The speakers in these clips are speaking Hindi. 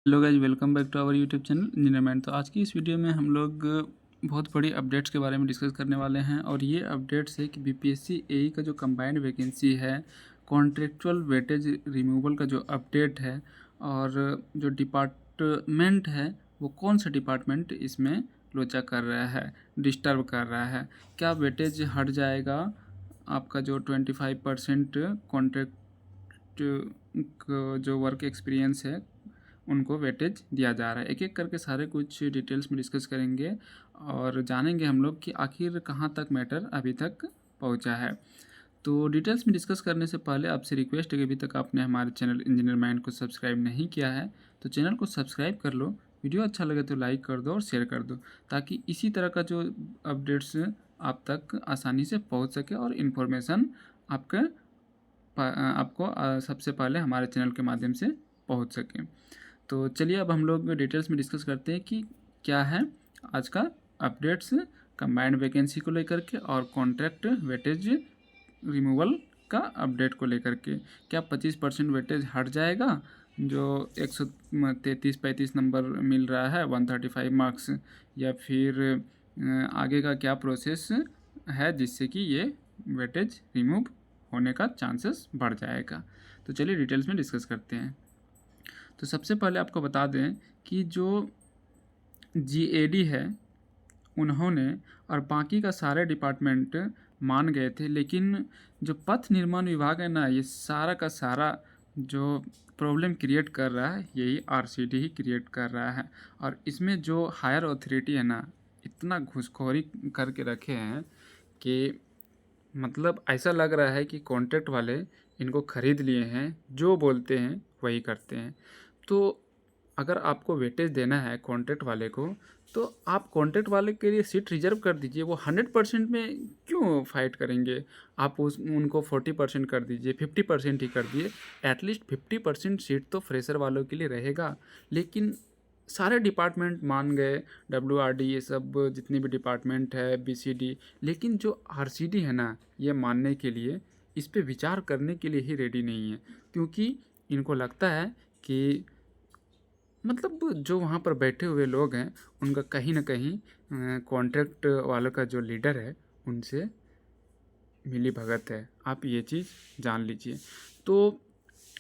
Hello guys, welcome back to our YouTube channel engineer mind. तो आज की इस वीडियो में हम लोग बहुत बड़ी अपडेट्स के बारे में डिस्कस करने वाले हैं। और ये अपडेट्स है कि बीपीएससी एई का जो कंबाइंड वैकेंसी है, कॉन्ट्रेक्चुअल वेटेज रिमूवल का जो अपडेट है, और जो डिपार्टमेंट है वो कौन सा डिपार्टमेंट इसमें लोचा कर रहा है, डिस्टर्ब कर रहा है। क्या वेटेज हट जाएगा आपका जो 25% कॉन्ट्रैक्ट जो वर्क एक्सपीरियंस है उनको वेटेज दिया जा रहा है। एक एक करके सारे कुछ डिटेल्स में डिस्कस करेंगे और जानेंगे हम लोग कि आखिर कहाँ तक मैटर अभी तक पहुँचा है। तो डिटेल्स में डिस्कस करने से पहले आपसे रिक्वेस्ट है कि अभी तक आपने हमारे चैनल इंजीनियर माइंड को सब्सक्राइब नहीं किया है तो चैनल को सब्सक्राइब कर लो। वीडियो अच्छा लगे तो लाइक कर दो और शेयर कर दो, ताकि इसी तरह का जो अपडेट्स आप तक आसानी से पहुंच सके और इन्फॉर्मेशन आपके आपको सबसे पहले हमारे चैनल के माध्यम से पहुंच सके। तो चलिए अब हम लोग डिटेल्स में डिस्कस करते हैं कि क्या है आज का अपडेट्स कंबाइंड वैकेंसी को लेकर के और कॉन्ट्रैक्ट वेटेज रिमूवल का अपडेट को लेकर के। क्या 25% वेटेज हट जाएगा जो 133-35 नंबर मिल रहा है 135 मार्क्स, या फिर आगे का क्या प्रोसेस है जिससे कि ये वेटेज रिमूव होने का चांसेस बढ़ जाएगा। तो चलिए डिटेल्स में डिस्कस करते हैं। तो सबसे पहले आपको बता दें कि जो जीएडी है उन्होंने और बाकी का सारे डिपार्टमेंट मान गए थे, लेकिन जो पथ निर्माण विभाग है ना, ये सारा का सारा जो प्रॉब्लम क्रिएट कर रहा है यही आरसीडी ही क्रिएट कर रहा है। और इसमें जो हायर अथॉरिटी है ना, इतना घूसखोरी करके रखे हैं कि मतलब ऐसा लग रहा है कि कॉन्ट्रैक्ट वाले इनको ख़रीद लिए हैं, जो बोलते हैं वही करते हैं। तो अगर आपको वेटेज देना है कॉन्ट्रैक्ट वाले को, तो आप कॉन्ट्रैक्ट वाले के लिए सीट रिजर्व कर दीजिए। वो 100% में क्यों फाइट करेंगे? आप उनको 40% कर दीजिए, 50% ही कर दिए। एटलीस्ट 50% सीट तो फ्रेशर वालों के लिए रहेगा। लेकिन सारे डिपार्टमेंट मान गए, डब्ल्यूआरडी, ये सब जितने भी डिपार्टमेंट है, बीसीडी, लेकिन जो आरसीडी है ना, ये मानने के लिए, इस पे विचार करने के लिए ही रेडी नहीं है। क्योंकि इनको लगता है कि मतलब जो वहाँ पर बैठे हुए लोग हैं उनका कहीं ना कहीं कॉन्ट्रैक्ट वालों का जो लीडर है उनसे मिली भगत है। आप ये चीज़ जान लीजिए। तो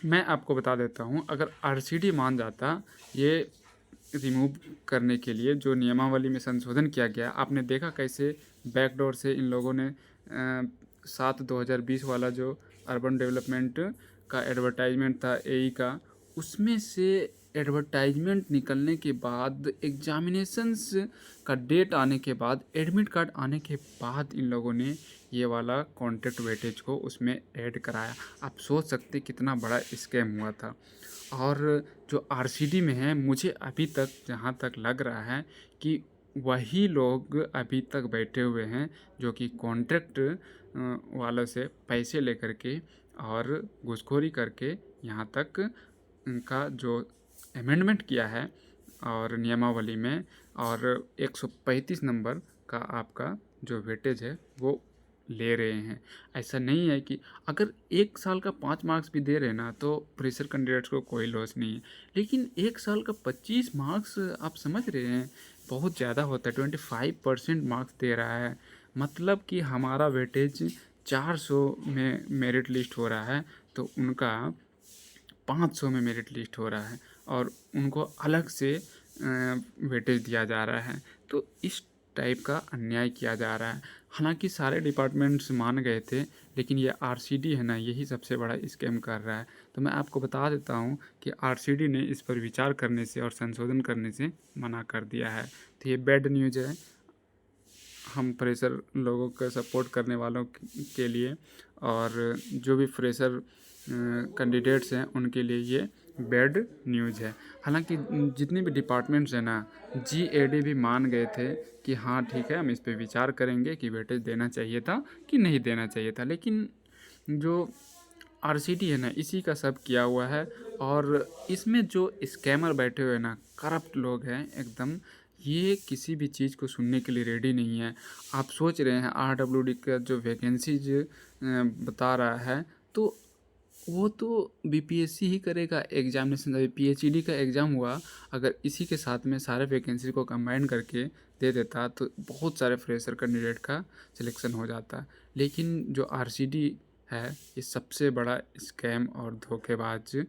मैं आपको बता देता हूँ, अगर आरसीडी मान जाता ये रिमूव करने के लिए, जो नियमावली में संशोधन किया गया, आपने देखा कैसे बैकडोर से इन लोगों ने 7/2020 वाला जो अर्बन डेवलपमेंट का एडवर्टाइजमेंट था एई का, उसमें से एडवर्टाइजमेंट निकलने के बाद, एग्जामिनेशंस का डेट आने के बाद, एडमिट कार्ड आने के बाद इन लोगों ने ये वाला कॉन्ट्रैक्ट वेटेज को उसमें ऐड कराया। आप सोच सकते कितना बड़ा स्कैम हुआ था। और जो आरसीडी में है, मुझे अभी तक जहाँ तक लग रहा है कि वही लोग अभी तक बैठे हुए हैं जो कि कॉन्ट्रैक्ट वालों से पैसे लेकर के और घूसखोरी करके यहाँ तक उनका जो अमेंडमेंट किया है और नियमावली में, और 135 नंबर का आपका जो वेटेज है वो ले रहे हैं। ऐसा नहीं है कि अगर 1 साल का 5 मार्क्स भी दे रहे हैं ना, तो फ्रेशर कैंडिडेट्स को कोई लॉस नहीं है। लेकिन 1 साल का 25 मार्क्स, आप समझ रहे हैं, बहुत ज़्यादा होता है। 25% मार्क्स दे रहा है, मतलब कि हमारा वेटेज 400 में मेरिट लिस्ट हो रहा है, तो उनका 500 में मेरिट लिस्ट हो रहा है और उनको अलग से वेटेज दिया जा रहा है। तो इस टाइप का अन्याय किया जा रहा है। हालांकि सारे डिपार्टमेंट्स मान गए थे, लेकिन ये आरसीडी है ना, यही सबसे बड़ा स्कैम कर रहा है। तो मैं आपको बता देता हूँ कि आरसीडी ने इस पर विचार करने से और संशोधन करने से मना कर दिया है। तो ये बैड न्यूज़ है हम फ्रेशर लोगों का सपोर्ट करने वालों के लिए, और जो भी फ्रेशर कैंडिडेट्स हैं उनके लिए ये बैड न्यूज़ है। हालांकि जितने भी डिपार्टमेंट्स हैं ना, जीएडी भी मान गए थे कि हाँ ठीक है, हम इस पे विचार करेंगे कि वेटेज देना चाहिए था कि नहीं देना चाहिए था। लेकिन जो आरसीडी है ना, इसी का सब किया हुआ है। और इसमें जो स्कैमर बैठे हुए हैं ना, करप्ट लोग हैं एकदम, ये किसी भी चीज़ को सुनने के लिए रेडी नहीं है। आप सोच रहे हैं आरडब्ल्यूडी का जो वैकेंसीज बता रहा है, तो वो तो बीपीएससी ही करेगा एग्जामिनेशन। अभी पीएचईडी का एग्ज़ाम हुआ, अगर इसी के साथ में सारे वैकेंसी को कंबाइन करके दे देता तो बहुत सारे फ्रेशर कैंडिडेट का सिलेक्शन हो जाता। लेकिन जो आरसीडी है ये सबसे बड़ा स्कैम और धोखेबाज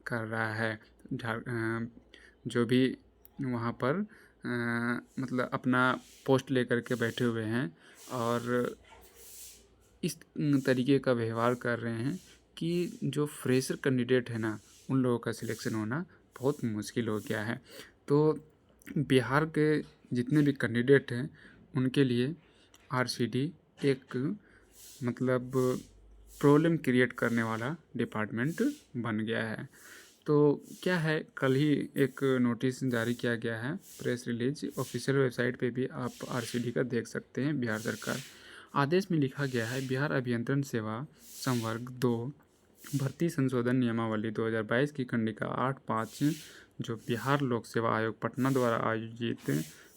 कर रहा है। जो भी वहाँ पर मतलब अपना पोस्ट लेकर के बैठे हुए हैं और इस तरीके का व्यवहार कर रहे हैं कि जो फ्रेशर कैंडिडेट है ना, उन लोगों का सिलेक्शन होना बहुत मुश्किल हो गया है। तो बिहार के जितने भी कैंडिडेट हैं उनके लिए आरसीडी एक मतलब प्रॉब्लम क्रिएट करने वाला डिपार्टमेंट बन गया है। तो क्या है, कल ही एक नोटिस जारी किया गया है, प्रेस रिलीज ऑफिशियल वेबसाइट पे भी आप आरसीडी का देख सकते हैं। बिहार सरकार आदेश में लिखा गया है, बिहार अभियंत्रण सेवा संवर्ग 2 भर्ती संशोधन नियमावली 2022 की खंडिका 8(5) जो बिहार लोक सेवा आयोग पटना द्वारा आयोजित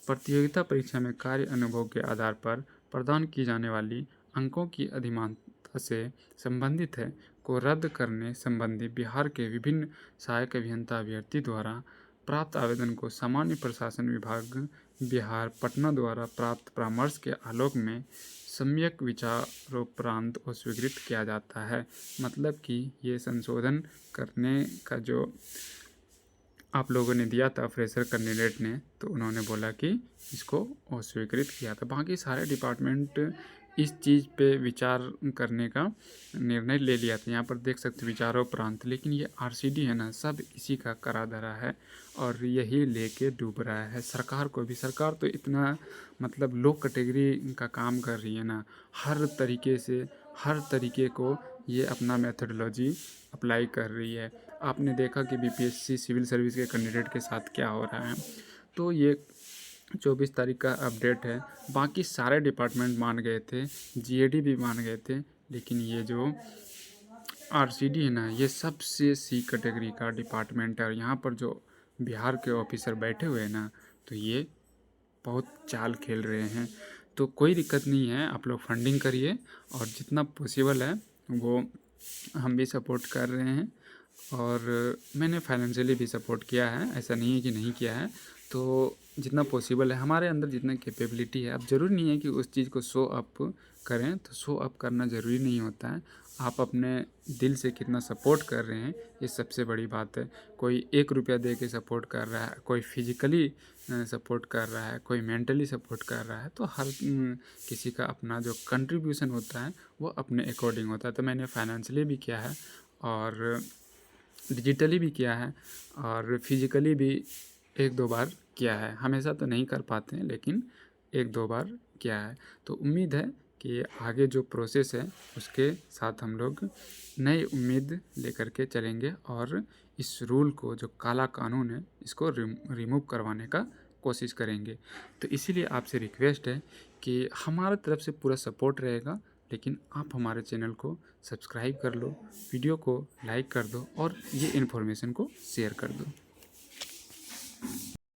प्रतियोगिता परीक्षा में कार्य अनुभव के आधार पर प्रदान की जाने वाली अंकों की अधिमानता से संबंधित है को रद्द करने संबंधी बिहार के विभिन्न सहायक अभियंता अभ्यर्थी द्वारा प्राप्त आवेदन को सामान्य प्रशासन विभाग बिहार पटना द्वारा प्राप्त परामर्श के आलोक में सम्यक विचारोपरांत और स्वीकृत किया जाता है। मतलब कि ये संशोधन करने का जो आप लोगों ने दिया था फ्रेशर कैंडिडेट ने, तो उन्होंने बोला कि इसको अस्वीकृत किया था। बाकी सारे डिपार्टमेंट इस चीज़ पे विचार करने का निर्णय ले लिया था। यहाँ पर देख सकते विचारोपरांत, लेकिन ये आरसीडी है ना, सब इसी का करा धरा है और यही लेके डूब रहा है। सरकार को भी, सरकार तो इतना मतलब लो कैटेगरी का काम कर रही है ना, हर तरीके से हर तरीके को ये अपना मेथोडोलॉजी अप्लाई कर रही है। आपने देखा कि बीपीएससी सिविल सर्विस के कैंडिडेट के साथ क्या हो रहा है। तो ये 24 तारीख का अपडेट है। बाकी सारे डिपार्टमेंट मान गए थे, जीएडी भी मान गए थे, लेकिन ये जो आरसीडी है ना, ये सबसे सी कैटेगरी का डिपार्टमेंट है। और यहाँ पर जो बिहार के ऑफिसर बैठे हुए हैं ना, तो ये बहुत चाल खेल रहे हैं। तो कोई दिक्कत नहीं है, आप लोग फंडिंग करिए और जितना पॉसिबल है वो हम भी सपोर्ट कर रहे हैं। और मैंने फाइनेंशियली भी सपोर्ट किया है, ऐसा नहीं है कि नहीं किया है। तो जितना पॉसिबल है हमारे अंदर, जितना कैपेबिलिटी है, अब ज़रूरी नहीं है कि उस चीज़ को शो अप करें, तो शो अप करना ज़रूरी नहीं होता है। आप अपने दिल से कितना सपोर्ट कर रहे हैं, ये सबसे बड़ी बात है। कोई 1 रुपया दे के सपोर्ट कर रहा है, कोई फिजिकली सपोर्ट कर रहा है, कोई मेंटली सपोर्ट कर रहा है। तो हर किसी का अपना जो कंट्रीब्यूशन होता है वो अपने अकॉर्डिंग होता है। तो मैंने फाइनेंशियली भी किया है और डिजिटली भी किया है और फिजिकली भी 1-2 बार किया है। हमेशा तो नहीं कर पाते हैं, लेकिन 1-2 बार किया है। तो उम्मीद है कि आगे जो प्रोसेस है उसके साथ हम लोग नई उम्मीद लेकर के चलेंगे और इस रूल को, जो काला कानून है, इसको रिमूव करवाने का कोशिश करेंगे। तो इसीलिए आपसे रिक्वेस्ट है कि हमारे तरफ से पूरा सपोर्ट रहेगा, लेकिन आप हमारे चैनल को सब्सक्राइब कर लो, वीडियो को लाइक कर दो और ये इन्फॉर्मेशन को शेयर कर दो।